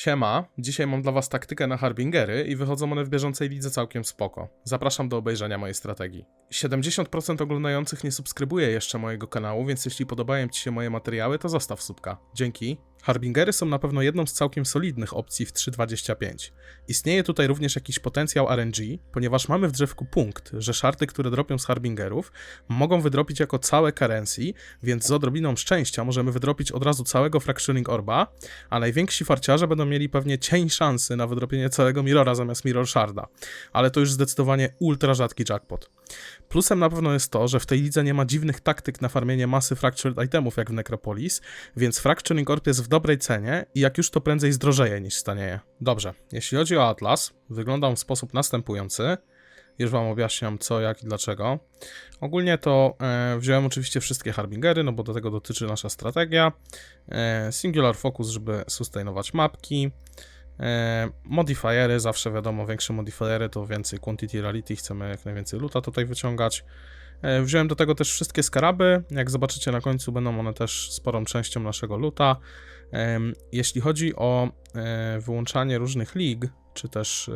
Siema, dzisiaj mam dla was taktykę na Harbingery i wychodzą one w bieżącej lidze całkiem spoko. Zapraszam do obejrzenia mojej strategii. 70% oglądających nie subskrybuje jeszcze mojego kanału, więc jeśli podobają ci się moje materiały, to zostaw subka. Dzięki. Harbingery są na pewno jedną z całkiem solidnych opcji w 3.25. Istnieje tutaj również jakiś potencjał RNG, ponieważ mamy w drzewku punkt, że szarty, które dropią z Harbingerów, mogą wydropić jako całe currency, więc z odrobiną szczęścia możemy wydropić od razu całego Fracturing Orba, a najwięksi farciarze będą mieli pewnie cień szansy na wydropienie całego Mirrora zamiast Mirror Sharda, ale to już zdecydowanie ultra rzadki jackpot. Plusem na pewno jest to, że w tej lidze nie ma dziwnych taktyk na farmienie masy Fractured itemów jak w Necropolis, więc Fracturing Orb jest w dobrej cenie i jak już to prędzej zdrożeje niż stanieje. Dobrze, jeśli chodzi o Atlas, wygląda on w sposób następujący. Już wam objaśniam co, jak i dlaczego. Ogólnie to wziąłem oczywiście wszystkie Harbingery, no bo do tego dotyczy nasza strategia. Singular Focus, żeby sustainować mapki. Modifiery, zawsze wiadomo, większe modifiery to więcej Quantity Rarity, chcemy jak najwięcej loota tutaj wyciągać. Wziąłem do tego też wszystkie skaraby, jak zobaczycie na końcu będą one też sporą częścią naszego loota. Jeśli chodzi o wyłączanie różnych lig, czy też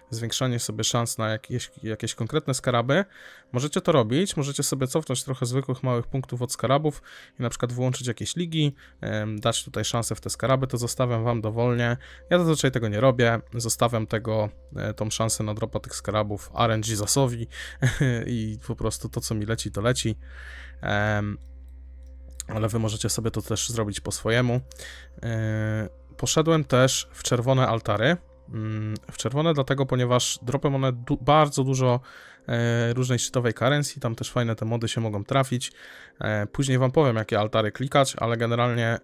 zwiększanie sobie szans na jakieś konkretne skaraby, możecie to robić, możecie sobie cofnąć trochę zwykłych małych punktów od skarabów i na przykład wyłączyć jakieś ligi, dać tutaj szansę w te skaraby, to zostawiam wam dowolnie. Ja zazwyczaj tego nie robię, zostawiam tą szansę na dropa tych skarabów RNG zasowi i po prostu to co mi leci to leci. Ale wy możecie sobie to też zrobić po swojemu. Poszedłem też w czerwone altary. W czerwone dlatego, ponieważ dropią one bardzo dużo różnej szczytowej currency, tam też fajne te mody się mogą trafić. Później wam powiem, jakie altary klikać, ale generalnie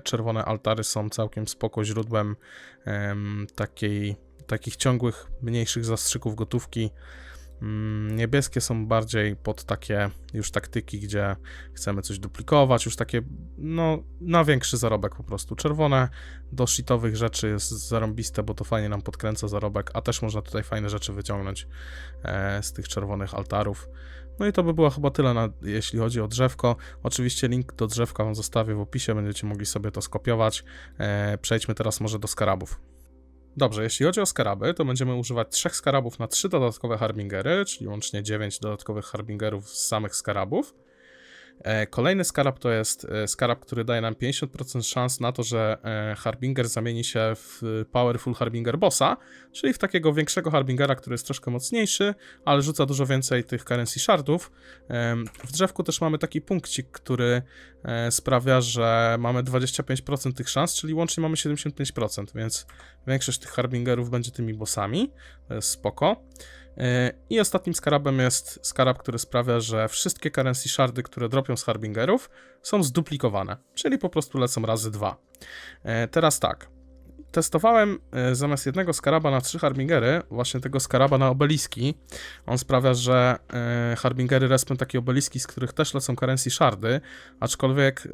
czerwone altary są całkiem spoko źródłem takich ciągłych, mniejszych zastrzyków gotówki. Niebieskie są bardziej pod takie już taktyki, gdzie chcemy coś duplikować, już takie, no, na większy zarobek po prostu. Czerwone do shitowych rzeczy jest zarąbiste, bo to fajnie nam podkręca zarobek, a też można tutaj fajne rzeczy wyciągnąć z tych czerwonych altarów. No i to by było chyba tyle, jeśli chodzi o drzewko. Oczywiście link do drzewka wam zostawię w opisie, będziecie mogli sobie to skopiować. Przejdźmy teraz może do skarabów. Dobrze, jeśli chodzi o skaraby, to będziemy używać 3 skarabów na 3 dodatkowe Harbingery, czyli łącznie 9 dodatkowych Harbingerów z samych skarabów. Kolejny skarab to jest skarab, który daje nam 50% szans na to, że Harbinger zamieni się w Powerful Harbinger Bossa, czyli w takiego większego Harbingera, który jest troszkę mocniejszy, ale rzuca dużo więcej tych Currency Shardów. W drzewku też mamy taki punkcik, który sprawia, że mamy 25% tych szans, czyli łącznie mamy 75%, więc większość tych Harbingerów będzie tymi bossami, to jest spoko. I ostatnim skarabem jest skarab, który sprawia, że wszystkie currency shardy, które dropią z Harbingerów, są zduplikowane, czyli po prostu lecą razy 2. Teraz tak, testowałem zamiast jednego skaraba na 3 Harbingery, właśnie tego skaraba na obeliski. On sprawia, że Harbingery respią takie obeliski, z których też lecą currency shardy, aczkolwiek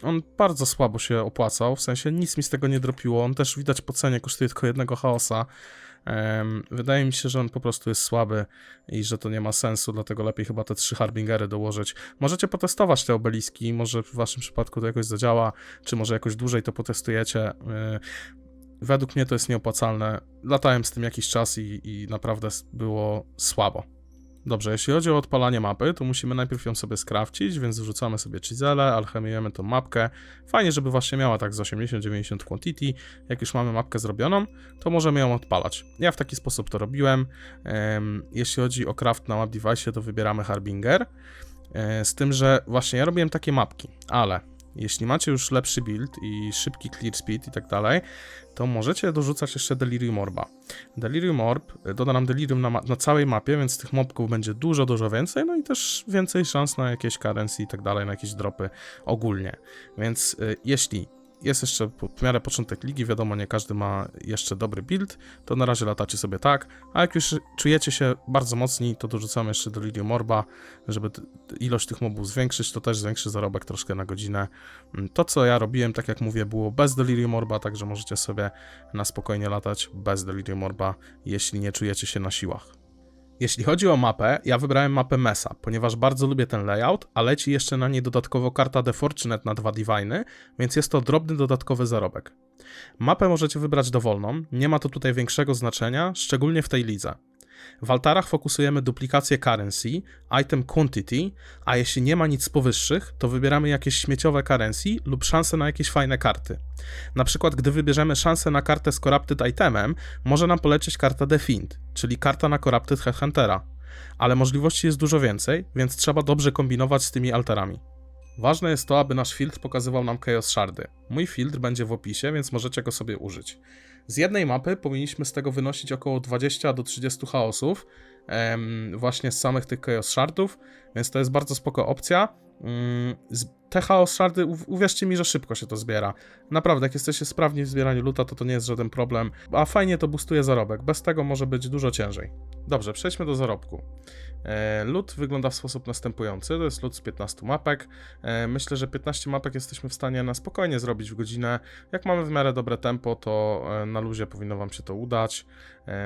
on bardzo słabo się opłacał, w sensie nic mi z tego nie dropiło, on też widać po cenie kosztuje tylko jednego chaosa. Wydaje mi się, że on po prostu jest słaby i że to nie ma sensu, dlatego lepiej chyba te 3 Harbingery dołożyć. Możecie potestować te obeliski, może w waszym przypadku to jakoś zadziała, czy może jakoś dłużej to potestujecie. Według mnie to jest nieopłacalne. Latałem z tym jakiś czas i naprawdę było słabo. Dobrze, jeśli chodzi o odpalanie mapy, to musimy najpierw ją sobie skrafcić, więc wrzucamy sobie chisele, alchemiujemy tą mapkę. Fajnie, żeby właśnie miała tak z 80-90 quantity. Jak już mamy mapkę zrobioną, to możemy ją odpalać. Ja w taki sposób to robiłem. Jeśli chodzi o craft na map device, to wybieramy Harbinger. Z tym, że właśnie ja robiłem takie mapki, ale jeśli macie już lepszy build i szybki clear speed i tak dalej, to możecie dorzucać jeszcze Delirium Orba. Delirium Orb doda nam Delirium na całej mapie, więc tych mobków będzie dużo więcej, no i też więcej szans na jakieś currency i tak dalej, na jakieś dropy ogólnie. Więc jeśli jest jeszcze w miarę początek ligi, wiadomo, nie każdy ma jeszcze dobry build, to na razie latacie sobie tak, a jak już czujecie się bardzo mocni, to dorzucamy jeszcze Delirium Orba, żeby ilość tych mobów zwiększyć, to też zwiększy zarobek troszkę na godzinę. To, co ja robiłem, tak jak mówię, było bez Delirium Orba, także możecie sobie na spokojnie latać bez Delirium Orba, jeśli nie czujecie się na siłach. Jeśli chodzi o mapę, ja wybrałem mapę Mesa, ponieważ bardzo lubię ten layout, a leci jeszcze na niej dodatkowo karta The Fortunate na 2 Diviny, więc jest to drobny dodatkowy zarobek. Mapę możecie wybrać dowolną, nie ma to tutaj większego znaczenia, szczególnie w tej lidze. W altarach fokusujemy duplikację currency, item quantity, a jeśli nie ma nic z powyższych, to wybieramy jakieś śmieciowe currency lub szanse na jakieś fajne karty. Na przykład, gdy wybierzemy szansę na kartę z Corrupted Itemem, może nam polecieć karta Defiant, czyli karta na Corrupted Headhuntera. Ale możliwości jest dużo więcej, więc trzeba dobrze kombinować z tymi altarami. Ważne jest to, aby nasz filtr pokazywał nam Chaos Shardy. Mój filtr będzie w opisie, więc możecie go sobie użyć. Z jednej mapy powinniśmy z tego wynosić około 20 do 30 chaosów, właśnie z samych tych Chaos Shardów, więc to jest bardzo spoko opcja. Te Chaos Shardy, uwierzcie mi, że szybko się to zbiera. Naprawdę, jak jesteście sprawni w zbieraniu loota, to nie jest żaden problem, a fajnie to boostuje zarobek. Bez tego może być dużo ciężej. Dobrze, przejdźmy do zarobku. Loot wygląda w sposób następujący, to jest loot z 15 mapek. Myślę, że 15 mapek jesteśmy w stanie na spokojnie zrobić w godzinę. Jak mamy w miarę dobre tempo, to na luzie powinno wam się to udać.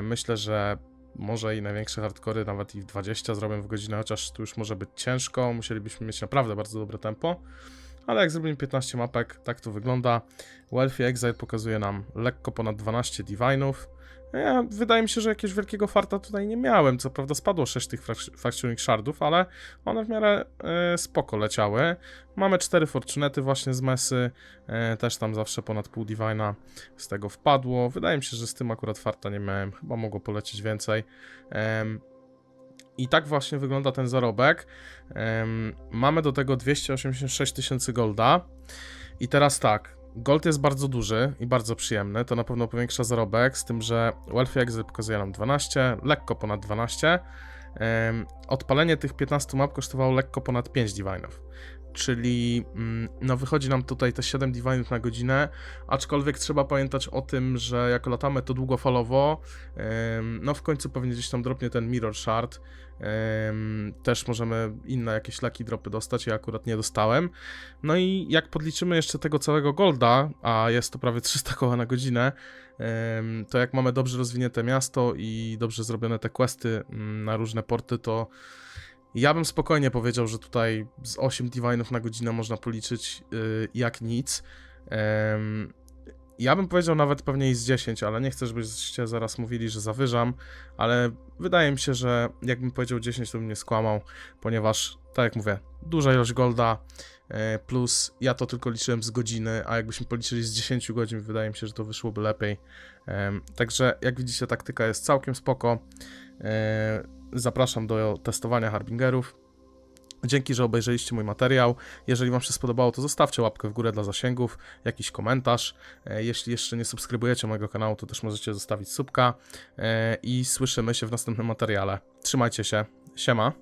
Myślę, że może i największe hardcory nawet i w 20 zrobię w godzinę, chociaż tu już może być ciężko, musielibyśmy mieć naprawdę bardzo dobre tempo. Ale jak zrobimy 15 mapek, tak to wygląda. Wealthy Exile pokazuje nam lekko ponad 12 Divine'ów. Wydaje mi się, że jakiegoś wielkiego farta tutaj nie miałem. Co prawda spadło 6 tych Fracturing Shardów, ale one w miarę spoko leciały. Mamy 4 Fortunety właśnie z mesy. Też tam zawsze ponad pół Divine'a z tego wpadło. Wydaje mi się, że z tym akurat farta nie miałem. Chyba mogło polecieć więcej. I tak właśnie wygląda ten zarobek. Mamy do tego 286 tysięcy golda. I teraz tak. Gold jest bardzo duży i bardzo przyjemny, to na pewno powiększa zarobek, z tym, że Wealthy Exile pokazuje nam 12, lekko ponad 12. Odpalenie tych 15 map kosztowało lekko ponad 5 Divine'ów, czyli no wychodzi nam tutaj te 7 Divine'ów na godzinę, aczkolwiek trzeba pamiętać o tym, że jak latamy to długofalowo, no w końcu pewnie gdzieś tam dropnie ten Mirror Shard. Też możemy inne jakieś lucky dropy dostać, ja akurat nie dostałem. No i jak podliczymy jeszcze tego całego golda, a jest to prawie 300 koła na godzinę, to jak mamy dobrze rozwinięte miasto i dobrze zrobione te questy na różne porty, to ja bym spokojnie powiedział, że tutaj z 8 Divine'ów na godzinę można policzyć jak nic. Ja bym powiedział nawet pewnie i z 10, ale nie chcę, żebyście zaraz mówili, że zawyżam, ale wydaje mi się, że jakbym powiedział 10, to bym nie skłamał, ponieważ, tak jak mówię, duża ilość golda, plus ja to tylko liczyłem z godziny, a jakbyśmy policzyli z 10 godzin, wydaje mi się, że to wyszłoby lepiej. Także jak widzicie, taktyka jest całkiem spoko. Zapraszam do testowania Harbingerów. Dzięki, że obejrzeliście mój materiał. Jeżeli wam się spodobało, to zostawcie łapkę w górę dla zasięgów, jakiś komentarz. Jeśli jeszcze nie subskrybujecie mojego kanału, to też możecie zostawić subka. I słyszymy się w następnym materiale. Trzymajcie się. Siema.